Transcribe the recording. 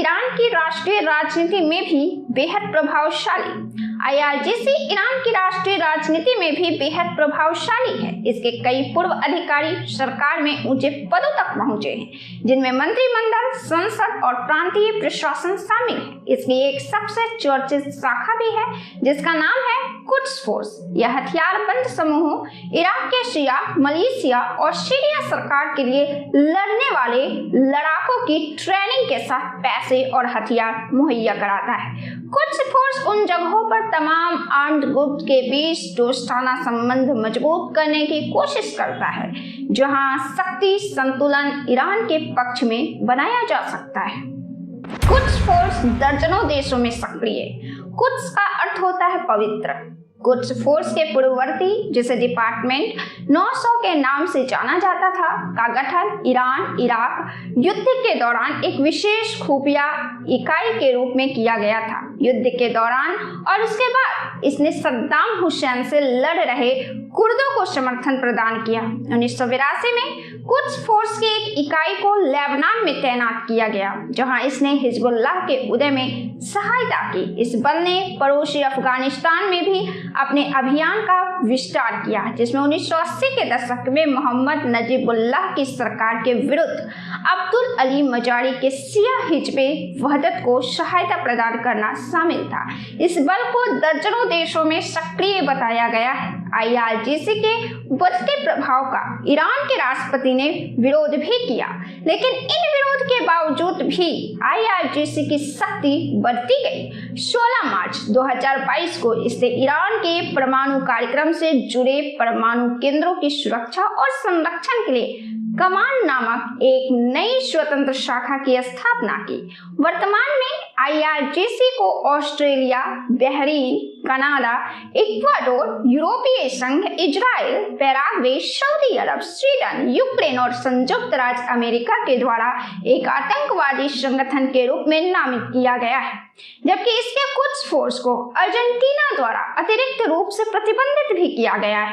Iran की राष्ट्रीय राजनीति में भी बेहद प्रभावशाली। आईआरजीसी ईरान की राष्ट्रीय राजनीति में भी बेहद प्रभावशाली है। इसके कई पूर्व अधिकारी सरकार में ऊंचे पदों तक पहुंचे हैं, जिनमें मंत्रिमंडल, संसद और प्रांतीय प्रशासन शामिल है। इसकी एक सबसे चर्चित शाखा भी है, जिसका नाम है कुद्स फोर्स। यह हथियारबंद समूह इराक के शिया, मलेशिया और सीरिया सरकार के लिए लड़ने वाले लड़ाकों की ट्रेनिंग के साथ पैसे और हथियार मुहैया कराता है। कुद्स फोर्स उन जगहों पर तमाम आर्म्ड ग्रुप के बीच दोस्ताना संबंध मजबूत करने की कोशिश करता है, जहां शक्ति संतुलन ईरान के पक्ष में बनाया जा सकता है। कुद्स फोर्स दर्जनों देशों में सक्रिय। कुद्स का अर्थ होता है पवित्र। कुद्स फोर्स के पूर्ववर्ती, जिसे डिपार्टमेंट 900 के नाम से जाना जाता था, का गठन ईरान इराक युद्ध के दौरान एक विशेष खुफिया इकाई के रूप में किया गया था। युद्ध के दौरान और उसके बाद इसने सद्दाम हुसैन से लड़ रहे कुर्दों को समर्थन प्रदान किया। 1982 में कुद्स फोर्स की एक इकाई को लेबनान में तैनात किया गया, जहां इसने हिजबुल्लाह के उदय में सहायता की। इस बल ने पड़ोसी अफगानिस्तान में भी अपने अभियान का विस्तार किया, जिसमें 1980 के दशक में मोहम्मद नजीबुल्लाह की सरकार के विरुद्ध अब्दुल अली मजारी के शिया हिजबे वहदत को सहायता प्रदान करना शामिल था। इस बल को दर्जनों देशों में सक्रिय बताया गया है। आईआरजीसी के बढ़ते प्रभाव का ईरान के राष्ट्रपति ने विरोध भी किया, लेकिन इन विरोध के बावजूद भी आईआरजीसी की शक्ति बढ़ती गई। 16 मार्च 2022 को इसने ईरान के परमाणु कार्यक्रम से जुड़े परमाणु केंद्रों की सुरक्षा और संरक्षण के लिए कमान नामक एक नई स्वतंत्र शाखा की स्थापना की। वर्तमान में आईआरजीसी को ऑस्ट्रेलिया, बहरीन, कनाडा, इक्वाडोर, यूरोपीय संघ, इजराइल, पैराग्वे, सऊदी अरब, स्वीडन, यूक्रेन और संयुक्त राज्य अमेरिका के द्वारा एक आतंकवादी संगठन के रूप में नामित किया गया है, जबकि इसके कुद्स फोर्स को अर्जेंटीना द्वारा अतिरिक्त रूप से प्रतिबंधित भी किया गया है।